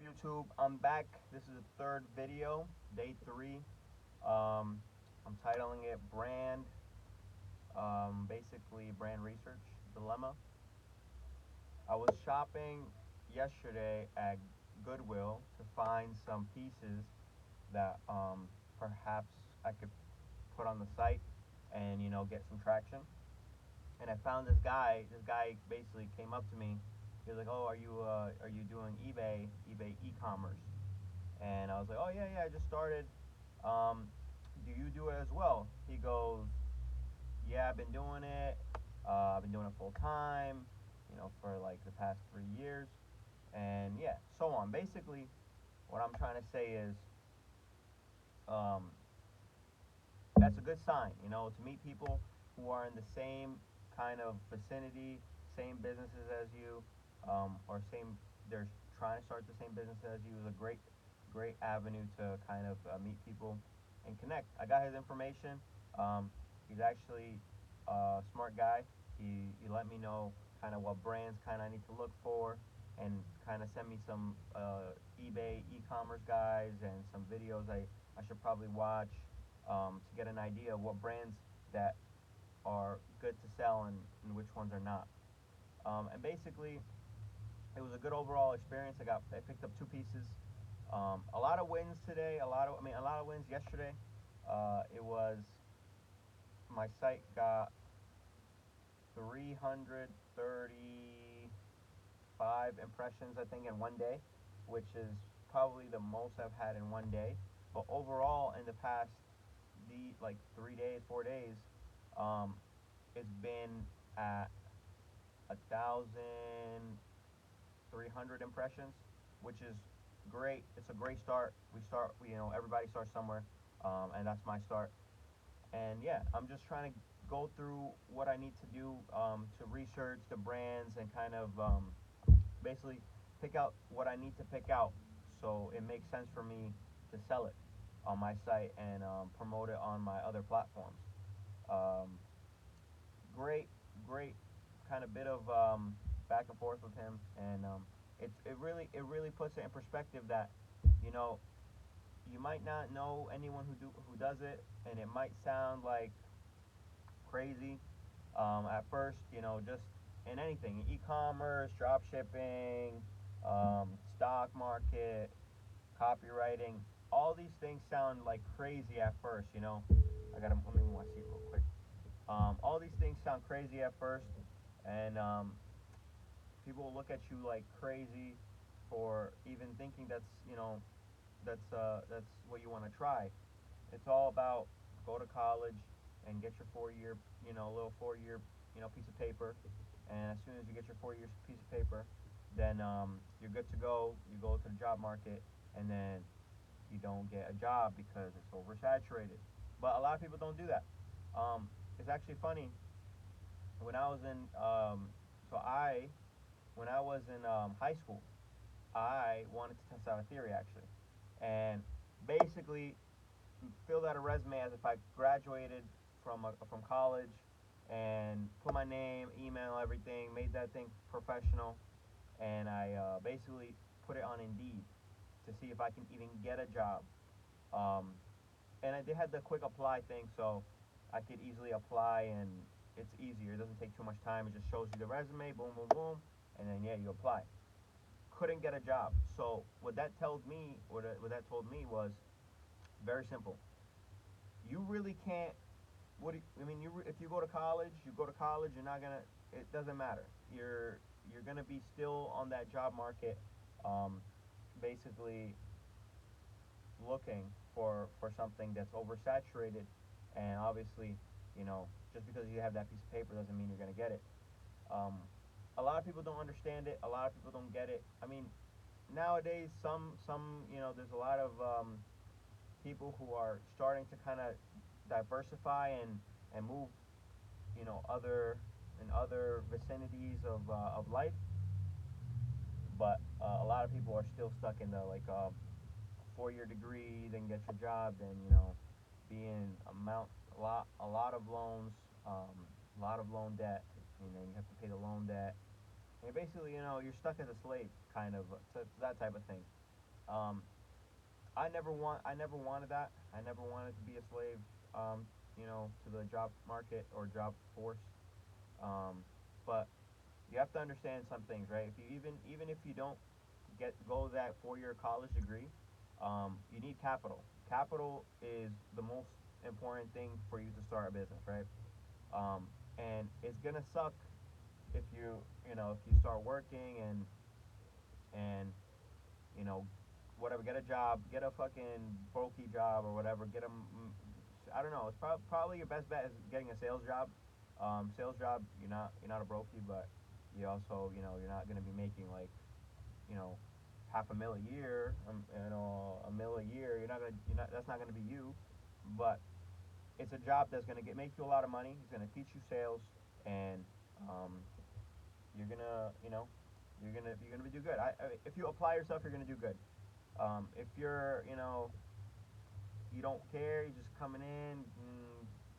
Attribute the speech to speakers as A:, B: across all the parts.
A: YouTube? I'm back. This is the third video, day 3. Um, I'm titling it basically brand research dilemma. I was shopping yesterday at Goodwill to find some pieces that perhaps I could put on the site and get some traction. And I found this guy. This guy basically came up to me. He was like, "Oh, are you doing eBay e-commerce?" And I was like, "Oh yeah, I just started. Um, do you do it as well?" He goes, "Yeah, I've been doing it. I've been doing it full time, for like the past 3 years, and yeah, so on." Basically, what I'm trying to say is, um, that's a good sign, to meet people who are in the same kind of vicinity, same businesses as you, or same they're trying to start the same business as you is a great avenue to kind of meet people and connect. I got his information. He's actually a smart guy. He let me know kind of what brands kind of I need to look for, and kind of send me some eBay e-commerce guys and some videos I should probably watch, to get an idea of what brands that are good to sell and which ones are not. And basically, it was a good overall experience. I picked up 2 pieces. A lot of wins today. A lot of wins yesterday. It was My site got 335 impressions, I think, in one day, which is probably the most I've had in one day. But overall, in the past, the like 3 days, 4 days, um, it's been at 1,300 impressions, which is great. It's a great start. Everybody starts somewhere, and that's my start. And yeah, I'm just trying to go through what I need to do, to research the brands and kind of, basically pick out what I need to pick out so it makes sense for me to sell it on my site and promote it on my other platforms. Um, great, great kind of bit of back and forth with him, and it really puts it in perspective that you know you might not know anyone who does it, and it might sound like crazy at first. Just in anything, e-commerce, drop shipping, stock market, copywriting. All these things sound like crazy at first. Let me move my seat real quick. All these things sound crazy at first, and people will look at you like crazy for even thinking that's what you want to try. It's all about go to college and get your 4 year, little 4 year, piece of paper, and as soon as you get your 4 years piece of paper, then you're good to go. You go to the job market, and then you don't get a job because it's oversaturated. But a lot of people don't do that. It's actually funny. When I was in so I when I was in high school, I wanted to test out a theory actually, and basically filled out a resume as if I graduated from college, and put my name, email, everything, made that thing professional, and I basically put it on Indeed to see if I can even get a job. Um, they had the quick apply thing, so I could easily apply, and it's easier. It doesn't take too much time. It just shows you the resume, boom, boom, boom, and then yeah, you apply. Couldn't get a job. So what that told me was very simple. You really can't. What do you, I mean? If you go to college, you go to college. You're not gonna. It doesn't matter. You're gonna be still on that job market, um, basically looking for something that's oversaturated, and obviously, just because you have that piece of paper doesn't mean you're gonna get it. Um, a lot of people don't understand it. A lot of people don't get it. I mean, nowadays, there's a lot of people who are starting to kind of diversify and move, other in other vicinities of life. But a lot of people are still stuck in the like 4 year degree, then get your job, then being a lot of loans, a lot of loan debt, and then you have to pay the loan debt. And basically, you're stuck as a slave, kind of, to that type of thing. Um, I never wanted that. I never wanted to be a slave. To the job market or job force. Um, but you have to understand some things, right? If you even if you don't go that 4 year college degree, you need capital. Capital is the most important thing for you to start a business, right? And it's gonna suck if if you start working and you know whatever, get a job, get a fucking brokey job or whatever, get a I don't know. It's probably your best bet is getting a sales job. Sales job, you're not a brokey, but you also you're not gonna be making like you know half a mil a year, a mil a year. You're not that's not gonna be you, but it's a job that's gonna make you a lot of money. It's gonna teach you sales, and um, you're gonna you're gonna do good. If you apply yourself, you're gonna do good. If you don't care, you're just coming in,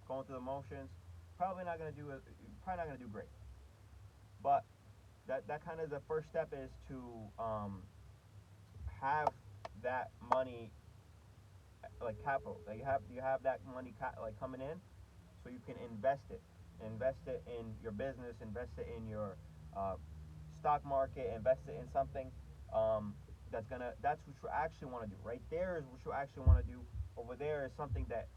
A: going through the motions, probably not gonna do it. Probably not gonna do great. But that kind of the first step is to have that money like capital. Like you have that money like coming in, so you can invest it in your business, invest it in your uh, stock market, invest it in something that's what you actually want to do. Right there is what you actually want to do. Over there is something that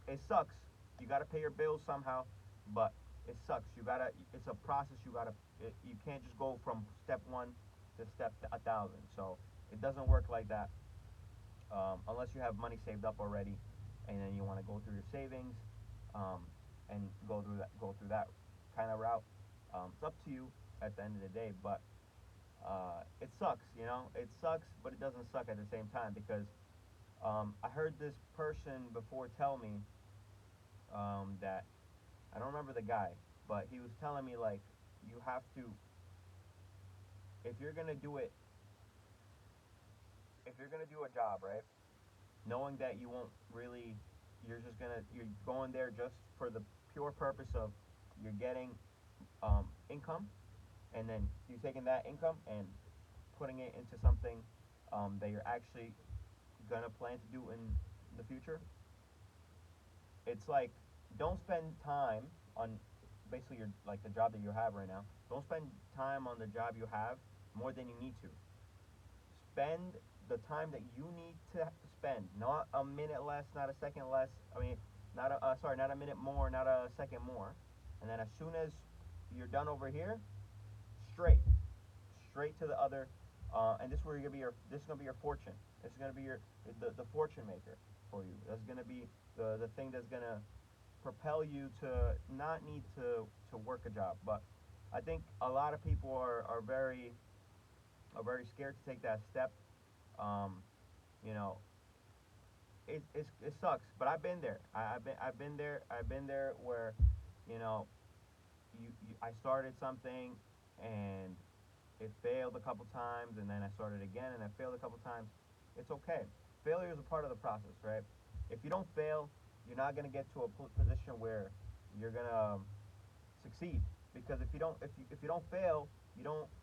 A: it sucks. You got to pay your bills somehow, but it sucks. It's a process. You can't just go from step one to step 1,000. So it doesn't work like that unless you have money saved up already, and then you want to go through your savings um, and go through that kind of route. It's up to you at the end of the day, but it sucks. It sucks, but it doesn't suck at the same time because I heard this person before tell me that I don't remember the guy, but he was telling me like you have to if you're gonna do it if you're gonna do a job, right, knowing that you won't really you're going there just for the pure purpose of you're getting income, and then you're taking that income and putting it into something that you're actually gonna plan to do in the future. It's like don't spend time on basically your like the job that you have right now. Don't spend time on the job you have more than you need to. Spend the time that you need to spend, not a minute less, not a second less. I mean, not a not a minute more, not a second more. And then as soon as you're done over here, straight, straight to the other. And this is where you're gonna be this is gonna be your fortune. This is gonna be the fortune maker for you. That's gonna be the thing that's gonna propel you to not need to work a job. But I think a lot of people are very scared to take that step. Um, you know, it sucks, but I've been there. I've been there where, you know, I started something and it failed a couple times, and then I started again and I failed a couple times. It's okay. Failure is a part of the process, right? If you don't fail, you're not gonna get to a position where you're gonna succeed. Because if you don't fail,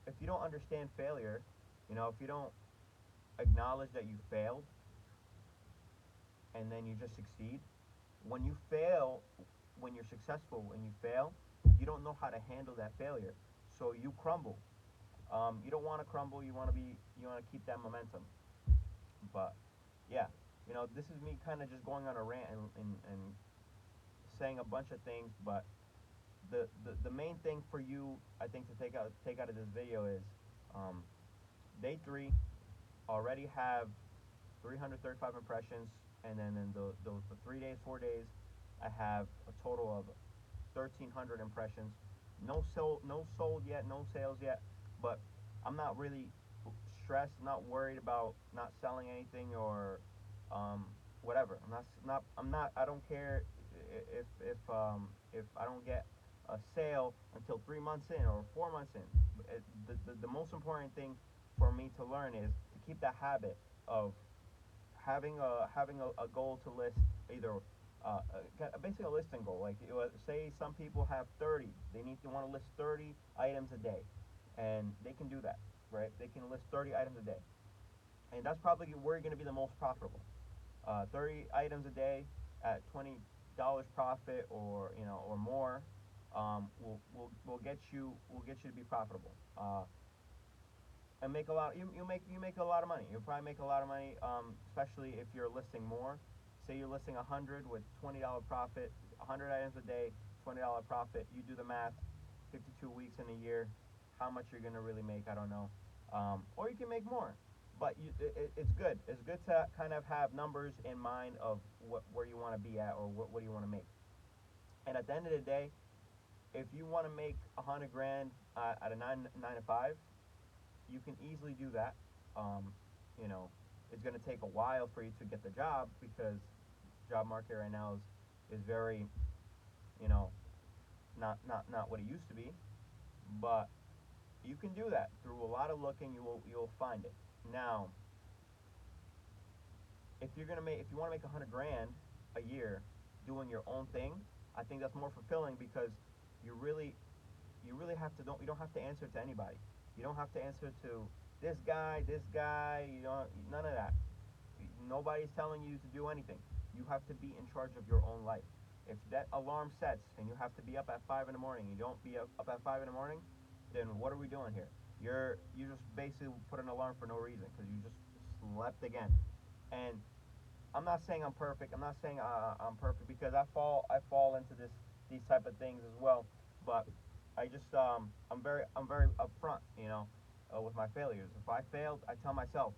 A: if you don't understand failure, if you don't acknowledge that you failed and then you just succeed, when you fail, when you're successful, when you fail, you don't know how to handle that failure, so you crumble. You don't want to crumble. You want to keep that momentum. But yeah, this is me kind of just going on a rant and saying a bunch of things. But the main thing for you, I think, to take out of this video is um, day three already have 335 impressions, and then in the 3 days, 4 days, I have a total of 1,300 impressions. No sold yet, no sales yet, but I'm not really stressed, not worried about not selling anything or um, whatever. I'm not. I don't care if I don't get a sale until 3 months in or 4 months in. The most important thing for me to learn is to keep that habit of having a goal to list either basically a listing goal. Like say some people have 30, they want to list 30 items a day, and they can do that, right? They can list 30 items a day, and that's probably where you're going to be the most profitable. 30 items a day at $20 profit, or or more, will get you to be profitable, and make a lot. You make a lot of money. You'll probably make a lot of money, especially if you're listing more. Say you're listing 100 with $20 profit, 100 items a day, $20 profit. You do the math, 52 weeks in a year. How much you're gonna really make, I don't know. Or you can make more, but it's good. It's good to kind of have numbers in mind of where you want to be at, or what do you want to make. And at the end of the day, if you want to make 100 grand at a nine to five, you can easily do that. Um, you know, it's going to take a while for you to get the job, because job market right now is very, you know, not what it used to be. But you can do that through a lot of looking. You'll find it. Now, if you want to make 100 grand a year doing your own thing, I think that's more fulfilling, because you really you really have to don't you don't have to answer to anybody. You don't have to answer to this guy. You don't none of that. Nobody's telling you to do anything. You have to be in charge of your own life. If that alarm sets and you have to be up at 5 in the morning, you don't be up at 5 in the morning, then what are we doing here? You just basically put an alarm for no reason, because you just slept again. And I'm not saying I'm perfect. I'm not saying I'm perfect, because I fall into these type of things as well. But I just I'm very upfront, with my failures. If I failed, I tell myself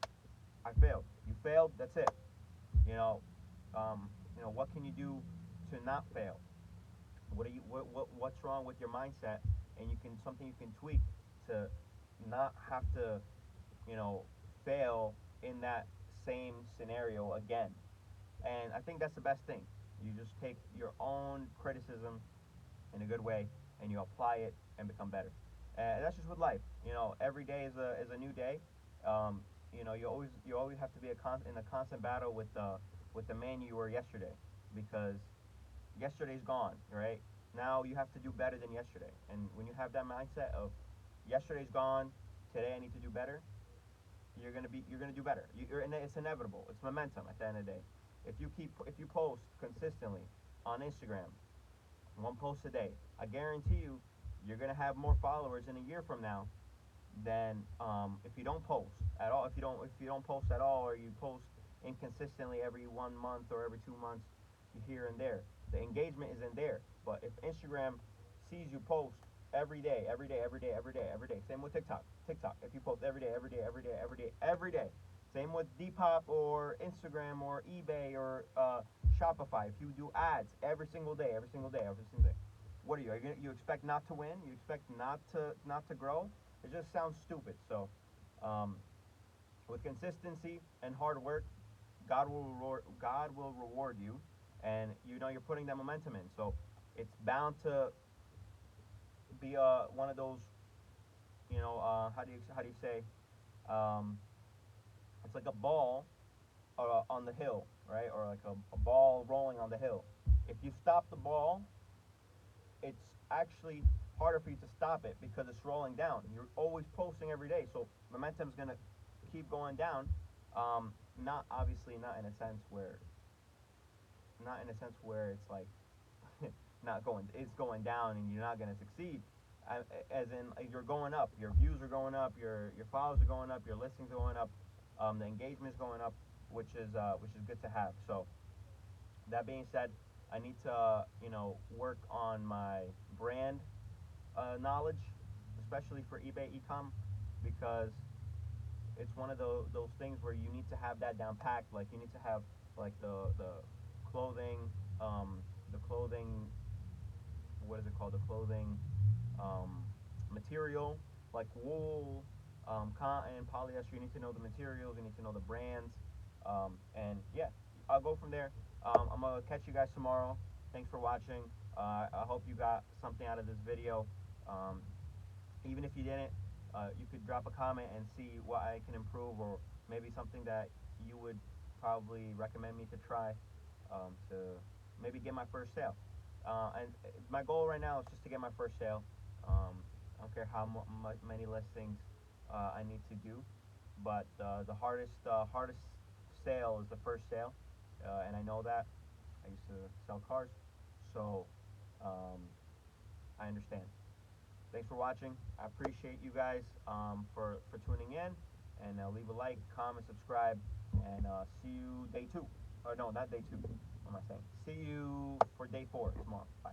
A: I failed. You failed. That's it. You know, what can you do to not fail? What's wrong with your mindset? And something you can tweak to not have to you know fail in that same scenario again. And I think that's the best thing. You just take your own criticism in a good way, and you apply it and become better. And that's just with life. Every day is a new day. Um, you always have to be in a constant battle with the man you were yesterday, because yesterday's gone, right? Now you have to do better than yesterday. And when you have that mindset of yesterday's gone, today I need to do better, you're gonna do better. It's inevitable. It's momentum at the end of the day. If you post consistently on Instagram, one post a day, I guarantee you're gonna have more followers in a year from now than if you don't post at all. If you don't post at all, or you post inconsistently every 1 month or every 2 months, here and there, the engagement isn't there. But if Instagram sees you post every day, every day, every day, every day, every day. Same with TikTok. If you post every day, every day, every day, every day, every day. Same with Depop or Instagram or eBay or Shopify. If you do ads every single day, every single day, every single day, what are you? You expect not to win? You expect not to grow? It just sounds stupid. So, um, with consistency and hard work, God will reward you, and you're putting that momentum in. So it's bound to be one of those, how do you say, um, it's like a ball on the hill, right? Or like a ball rolling on the hill. If you stop the ball, it's actually harder for you to stop it, because it's rolling down. You're always posting every day, so momentum's gonna keep going down. Not obviously not in a sense where it's like not going it's going down and you're not going to succeed. As in, like, you're going up, your views are going up, your followers are going up, your listings are going up, the engagement is going up, which is good to have. So that being said, I need to work on my brand knowledge, especially for eBay e-comm, because it's one of those things where you need to have that down packed. Like, you need to have, like, the clothing, the clothing, what is it called? The clothing material, like wool, cotton, polyester. You need to know the materials. You need to know the brands, and yeah, I'll go from there. I'm gonna catch you guys tomorrow. Thanks for watching. I hope you got something out of this video. Um, Even if you didn't, you could drop a comment and see what I can improve, or maybe something that you would probably recommend me to try, to maybe get my first sale. And my goal right now is just to get my first sale. I don't care how many listings I need to do. but the hardest sale is the first sale, and I know that. I used to sell cars, so um, I understand. Thanks for watching. I appreciate you guys for tuning in, and leave a like, comment, subscribe, and see you day 2. Or no, not day 2. What am I saying? See you for day 4 tomorrow. Bye.